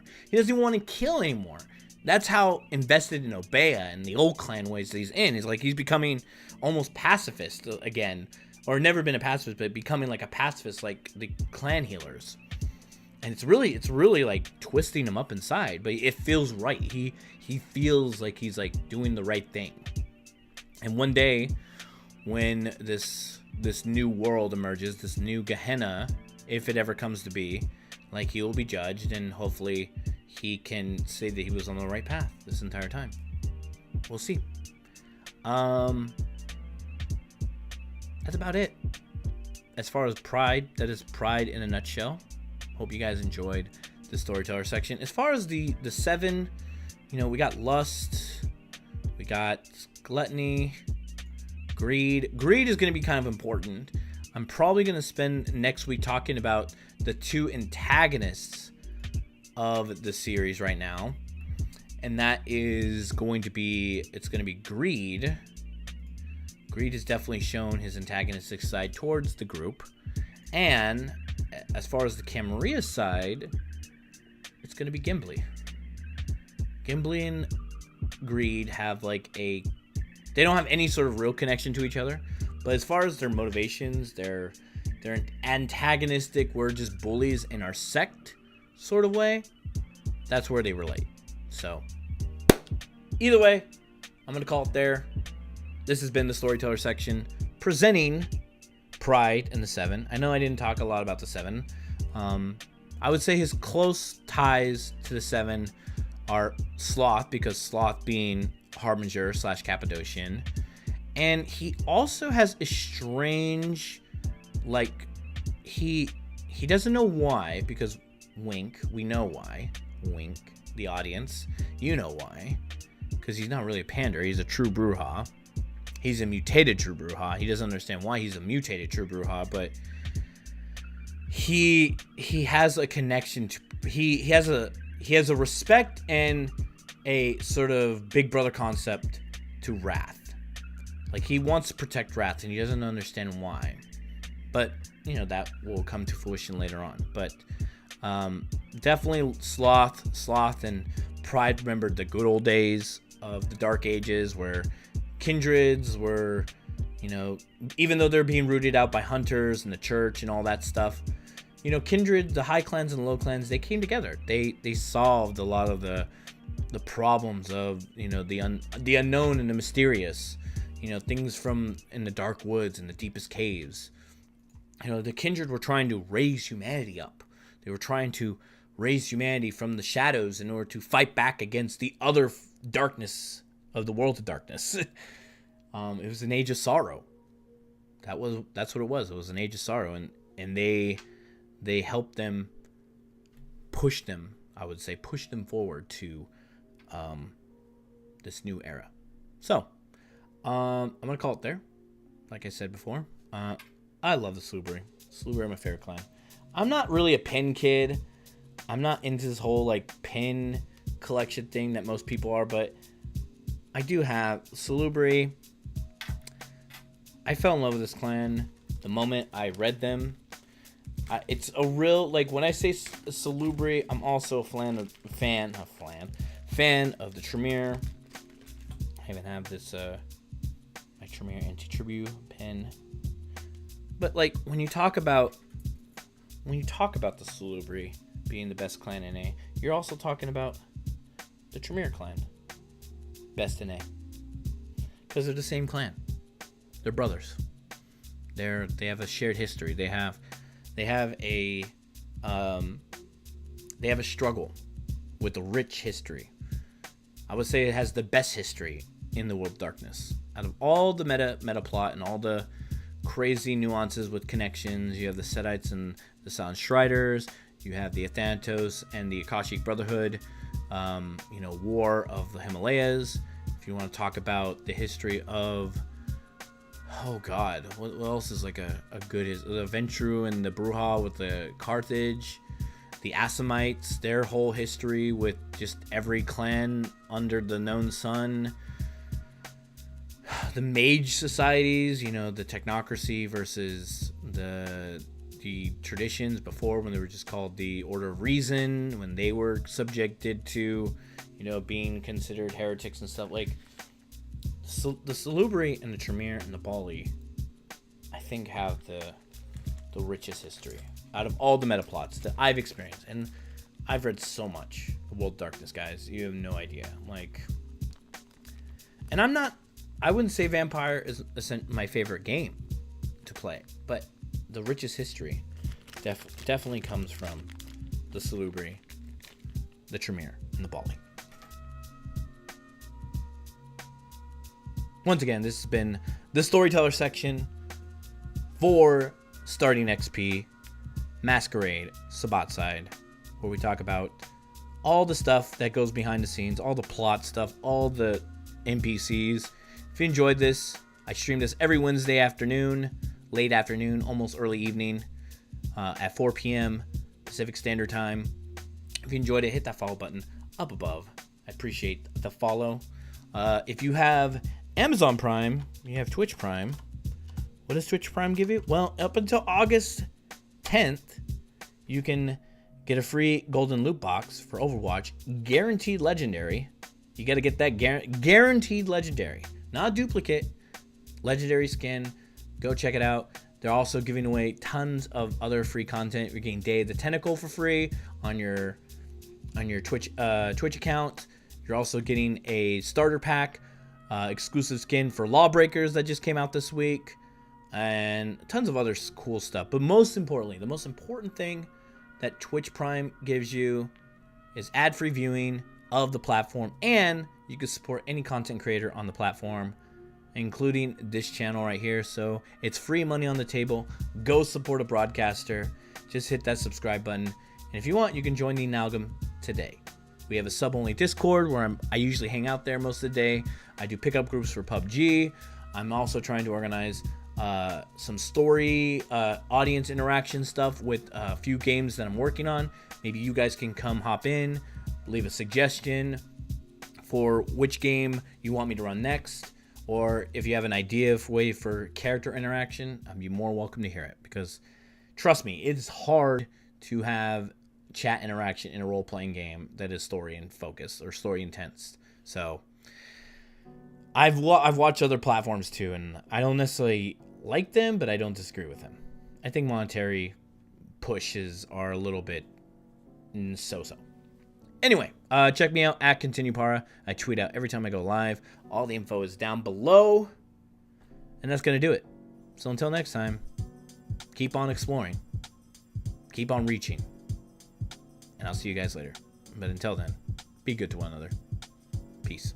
That's how invested in Obeah and the old clan ways that he's in. He's like, he's becoming almost pacifist again, or never been a pacifist, but becoming like a pacifist, like the clan healers. And it's really like twisting him up inside, but it feels right. He feels like he's like doing the right thing. And one day, when this new world emerges, this new Gehenna, if it ever comes to be, like, he will be judged, and hopefully he can say that he was on the right path this entire time. We'll see. That's about it. As far as Pride, that is Pride in a nutshell. Hope you guys enjoyed the Storyteller section. As far as the SeVen, you know, we got Lust, we got Gluttony, Greed. Greed is going to be kind of important. I'm probably going to spend next week talking about the two antagonists of the series right now, and that is going to be, it's going to be Greed. Greed has definitely shown his antagonistic side towards the group, and as far as the Camarilla side, it's going to be Gimli. Gimli and Greed have like they don't have any sort of real connection to each other, but as far as their motivations, they're antagonistic, we're just bullies in our sect sort of way. That's where they relate. So either way, I'm going to call it there. This has been the Storyteller section presenting Pride and the SeVen. I know I didn't talk a lot about the SeVen. I would say his close ties to the SeVen are Sloth, because Sloth being Harbinger / Cappadocian, and he also has a strange, like, he doesn't know why, because wink, we know why. Wink, the audience, you know why, because he's not really a pander, he's a true Brujah. He's a mutated true Brujah. He doesn't understand why he's a mutated true Brujah, but he has a connection to, he has a respect and a sort of big brother concept to Wrath. Like, he wants to protect Wrath, and he doesn't understand why. But, you know, that will come to fruition later on. But Definitely Sloth and Pride remembered the good old days of the Dark Ages where kindreds were, even though they're being rooted out by hunters and the church and all that stuff, kindred, the high clans and the low clans, they came together. They solved a lot of the problems of, the unknown and the mysterious, things from in the dark woods and the deepest caves. The kindred were trying to raise humanity up. They were trying to raise humanity from the shadows in order to fight back against the other darkness of the world of darkness. It was an age of sorrow. That's what it was. It was an age of sorrow, and they helped them, push them forward to this new era. So I'm gonna call it there. Like I said before, I love the Slubri. Slubri are my favorite clan. I'm not really a pin kid. I'm not into this whole pin collection thing that most people are, but I do have Salubri. I fell in love with this clan the moment I read them. It's a real, when I say Salubri, I'm also a fan of the Tremere. I even have this my Tremere anti-tribute pin. But when you talk about the Salubri being the best clan in A, you're also talking about the Tremere clan, best in A, because they're the same clan. They're brothers. They have a shared history. They have a struggle with a rich history. I would say it has the best history in the World of Darkness. Out of all the meta plot and all the crazy nuances with connections, you have the Setites and the Silent Striders. You have the Athantos and the Akashic Brotherhood. War of the Himalayas. If you want to talk about the history of, oh god, what else is a good, the Ventru and the Bruja with the Carthage, the Assamites, their whole history with just every clan under the known sun, the mage societies, the technocracy versus the traditions before, when they were just called the Order of Reason, when they were subjected to being considered heretics and stuff. The Salubri and the Tremere and the Bali, I think, have the richest history out of all the meta plots that I've experienced. And I've read so much of World of Darkness, guys. You have no idea. And I wouldn't say Vampire is my favorite game to play, but the richest history definitely comes from the Salubri, the Tremere, and the Bali. Once again, this has been the Storyteller Section for Starting XP, Masquerade, Sabbat side, where we talk about all the stuff that goes behind the scenes, all the plot stuff, all the NPCs. If you enjoyed this, I stream this every Wednesday afternoon, late afternoon, almost early evening, at 4 p.m. Pacific Standard Time. If you enjoyed it, hit that follow button up above. I appreciate the follow. If you have Amazon Prime, you have Twitch Prime. What does Twitch Prime give you? Well, up until August 10th, you can get a free golden loot box for Overwatch, guaranteed legendary. You got to get that guaranteed legendary, not a duplicate, legendary skin. Go check it out. They're also giving away tons of other free content. You're getting Day of the Tentacle for free on your Twitch account. You're also getting a starter pack, exclusive skin for Lawbreakers that just came out this week, and tons of other cool stuff. But most importantly, the most important thing that Twitch Prime gives you is ad-free viewing of the platform, and you can support any content creator on the platform, including this channel right here. So it's free money on the table. Go support a broadcaster. Just hit that subscribe button, and if you want, you can join the Amalgam today. We have a sub-only Discord where I usually hang out there most of the day. I do pickup groups for PUBG. I'm also trying to organize some story audience interaction stuff with a few games that I'm working on. Maybe you guys can come hop in, leave a suggestion for which game you want me to run next, or if you have an idea of way for character interaction, I'd be more welcome to hear it, because trust me, it's hard to have chat interaction in a role-playing game that is story and focused or story intense. So I've watched other platforms too, and I don't necessarily like them, but I don't disagree with them. I think monetary pushes are a little bit so-so. Anyway, check me out at ContinuePara. I tweet out every time I go live. All the info is down below. And that's going to do it. So until next time, keep on exploring. Keep on reaching. And I'll see you guys later. But until then, be good to one another. Peace.